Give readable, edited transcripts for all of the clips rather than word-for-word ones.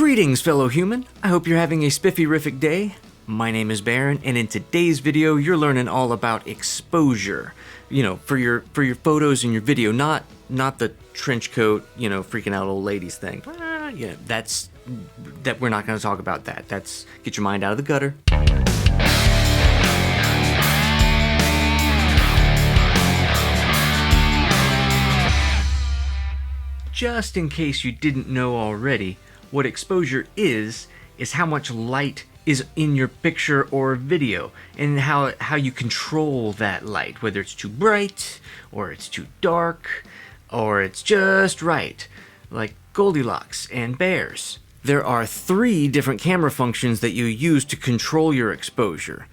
Greetings, fellow human. I hope you're having a spiffy-rific day. My name is Baron, and in today's video, you're learning all about exposure. You know, for your photos and your video, not the trench coat, you know, freaking out old ladies thing. Yeah, that we're not going to talk about that. That's get your mind out of the gutter. Just in case you didn't know already, what exposure is how much light is in your picture or video, and how you control that light, whether it's too bright, or it's too dark, or it's just right, like Goldilocks and bears. There are 3 different camera functions that you use to control your exposure: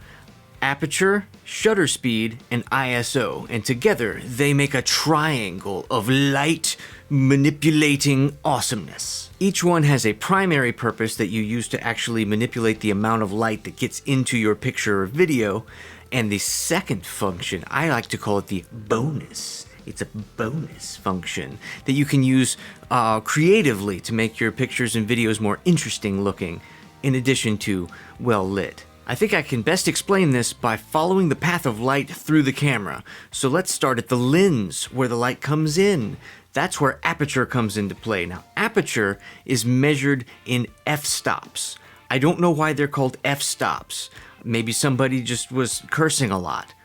aperture, shutter speed, and ISO, and together they make a triangle of light manipulating awesomeness. Each one has a primary purpose that you use to actually manipulate the amount of light that gets into your picture or video, and the second function, I like to call it the bonus. It's a bonus function that you can use creatively to make your pictures and videos more interesting looking, in addition to well lit. I think I can best explain this by following the path of light through the camera. So let's start at the lens, where the light comes in. That's where aperture comes into play. Now, aperture is measured in f-stops. I don't know why they're called f-stops. Maybe somebody just was cursing a lot.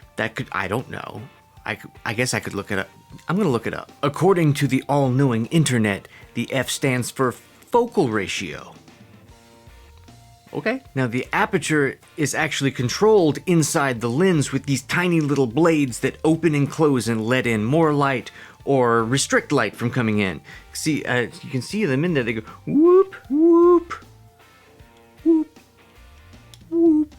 I don't know. I guess I could look it up. I'm gonna look it up. According to the all-knowing internet, the F stands for focal ratio. Okay. Now, the aperture is actually controlled inside the lens with these tiny little blades that open and close and let in more light or restrict light from coming in. See, you can see them in there. They go whoop, whoop, whoop, whoop.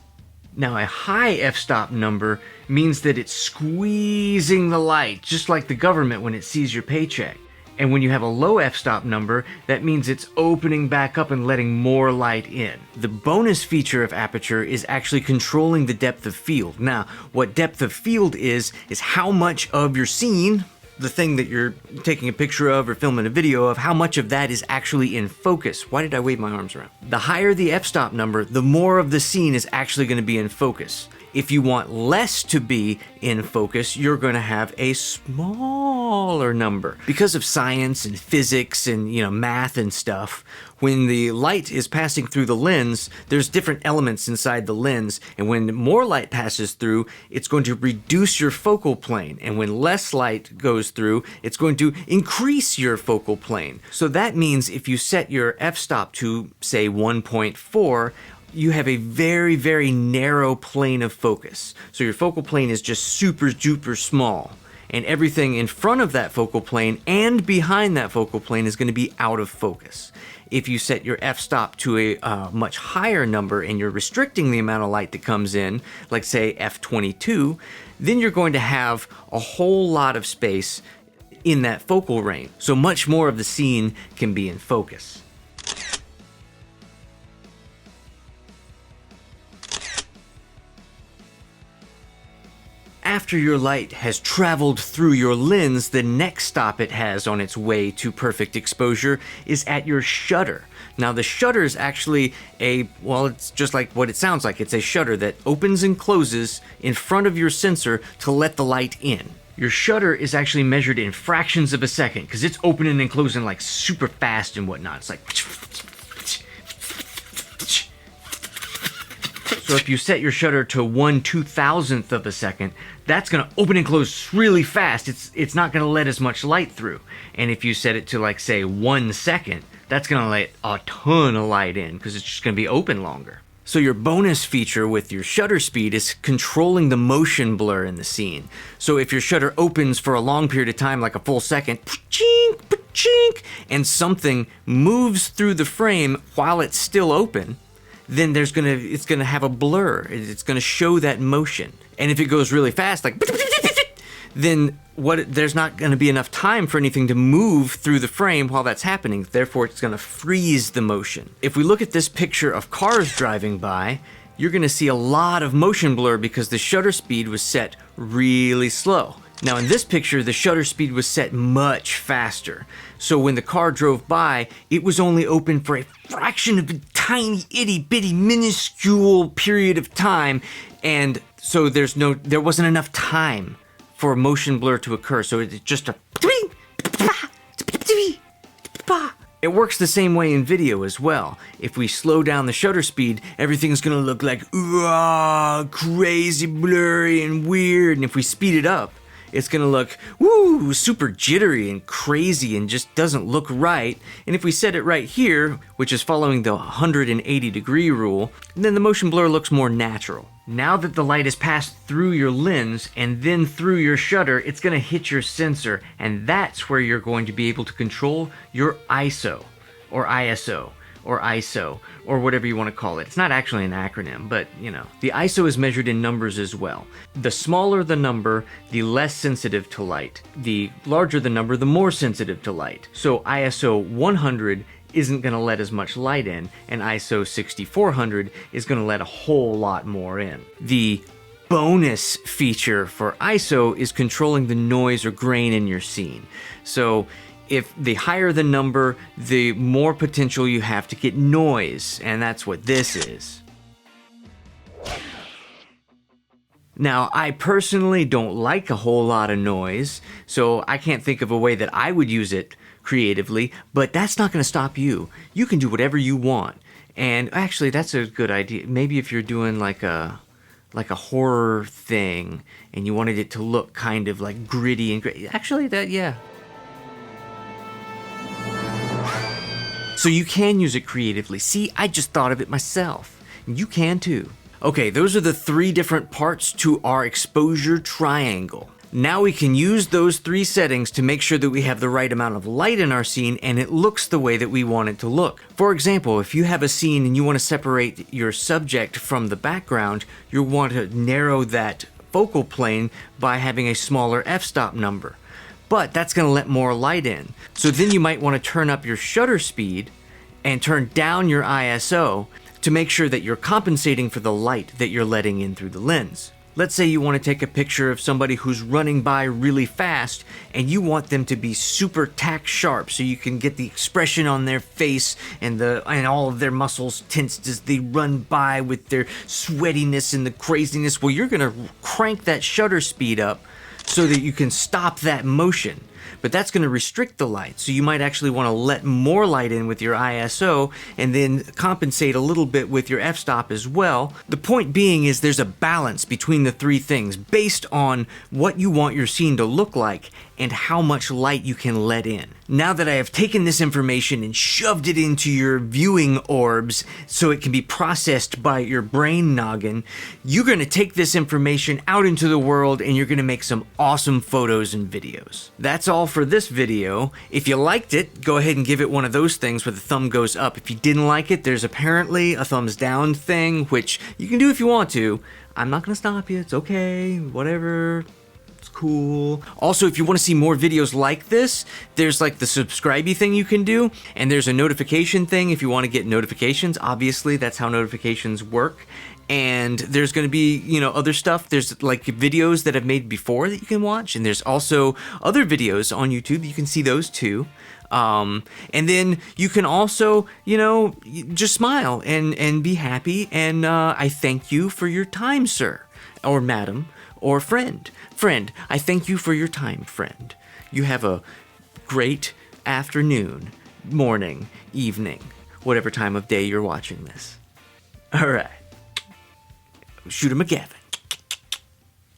Now, a high f-stop number means that it's squeezing the light, just like the government when it sees your paycheck. And when you have a low f-stop number, that means it's opening back up and letting more light in. The bonus feature of aperture is actually controlling the depth of field. Now, what depth of field is how much of your scene, the thing that you're taking a picture of or filming a video of, how much of that is actually in focus. Why did I wave my arms around? The higher the f-stop number, the more of the scene is actually going to be in focus. If you want less to be in focus, you're going to have a smaller number. Because of science and physics and, you know, math and stuff, when the light is passing through the lens, there's different elements inside the lens, and when more light passes through, it's going to reduce your focal plane, and when less light goes through, it's going to increase your focal plane. So that means if you set your f-stop to, say, 1.4, you have a very, very narrow plane of focus. So your focal plane is just super duper small. And everything in front of that focal plane and behind that focal plane is going to be out of focus. If you set your f-stop to a much higher number and you're restricting the amount of light that comes in, like say f22, then you're going to have a whole lot of space in that focal range. So much more of the scene can be in focus. After your light has traveled through your lens, the next stop it has on its way to perfect exposure is at your shutter. Now, the shutter is actually it's just like what it sounds like. It's a shutter that opens and closes in front of your sensor to let the light in. Your shutter is actually measured in fractions of a second because it's opening and closing like super fast and whatnot. It's like... So if you set your shutter to 1/2000th of a second, that's going to open and close really fast. It's not going to let as much light through. And if you set it to, like, say, 1 second, that's going to let a ton of light in because it's just going to be open longer. So your bonus feature with your shutter speed is controlling the motion blur in the scene. So if your shutter opens for a long period of time, like a full second, and something moves through the frame while it's still open, then it's gonna have a blur. It's gonna show that motion. And if it goes really fast, like, then there's not gonna be enough time for anything to move through the frame while that's happening. Therefore, it's gonna freeze the motion. If we look at this picture of cars driving by, you're gonna see a lot of motion blur because the shutter speed was set really slow. Now in this picture, the shutter speed was set much faster. So when the car drove by, it was only open for a fraction of a tiny itty bitty minuscule period of time. And so there wasn't enough time for a motion blur to occur. So it's just a... It works the same way in video as well. If we slow down the shutter speed, everything's gonna look like crazy blurry and weird. And if we speed it up, it's gonna look super jittery and crazy and just doesn't look right. And if we set it right here, which is following the 180-degree rule, then the motion blur looks more natural. Now that the light has passed through your lens and then through your shutter, it's gonna hit your sensor, and that's where you're going to be able to control your ISO, or ISO, or ISO, or whatever you want to call it. It's not actually an acronym, but you know. The ISO is measured in numbers as well. The smaller the number, the less sensitive to light. The larger the number, the more sensitive to light. So ISO 100 isn't going to let as much light in, and ISO 6400 is going to let a whole lot more in. The bonus feature for ISO is controlling the noise or grain in your scene. So if the higher the number, the more potential you have to get noise, and that's what this is. Now, I personally don't like a whole lot of noise, so I can't think of a way that I would use it creatively, but that's not going to stop you. You can do whatever you want. And actually, that's a good idea. Maybe if you're doing like a horror thing and you wanted it to look kind of like gritty and actually yeah. So you can use it creatively. See, I just thought of it myself. You can too. Okay, those are the 3 different parts to our exposure triangle. Now we can use those 3 settings to make sure that we have the right amount of light in our scene and it looks the way that we want it to look. For example, if you have a scene and you want to separate your subject from the background, you'll want to narrow that focal plane by having a smaller f-stop number. But that's going to let more light in. So then you might want to turn up your shutter speed and turn down your ISO to make sure that you're compensating for the light that you're letting in through the lens. Let's say you want to take a picture of somebody who's running by really fast and you want them to be super tack sharp so you can get the expression on their face and all of their muscles tensed as they run by with their sweatiness and the craziness. Well, you're going to crank that shutter speed up so that you can stop that motion. But that's going to restrict the light, so you might actually want to let more light in with your ISO and then compensate a little bit with your f-stop as well. The point being is there's a balance between the 3 things based on what you want your scene to look like and how much light you can let in. Now that I have taken this information and shoved it into your viewing orbs so it can be processed by your brain noggin, you're going to take this information out into the world and you're going to make some awesome photos and videos. That's all for this video. If you liked it, go ahead and give it one of those things where the thumb goes up. If you didn't like it, there's apparently a thumbs down thing, which you can do if you want to. I'm not going to stop you. It's okay. Whatever. It's cool. Also, if you want to see more videos like this, there's like the subscribe-y thing you can do, and there's a notification thing if you want to get notifications. Obviously, that's how notifications work. And there's going to be, you know, other stuff. There's like videos that I've made before that you can watch, and there's also other videos on YouTube. You can see those too. And then you can also, you know, just smile and be happy. And I thank you for your time, sir, or madam, or friend. Friend, I thank you for your time, friend. You have a great afternoon, morning, evening, whatever time of day you're watching this. All right. Shoot 'em a Gavin.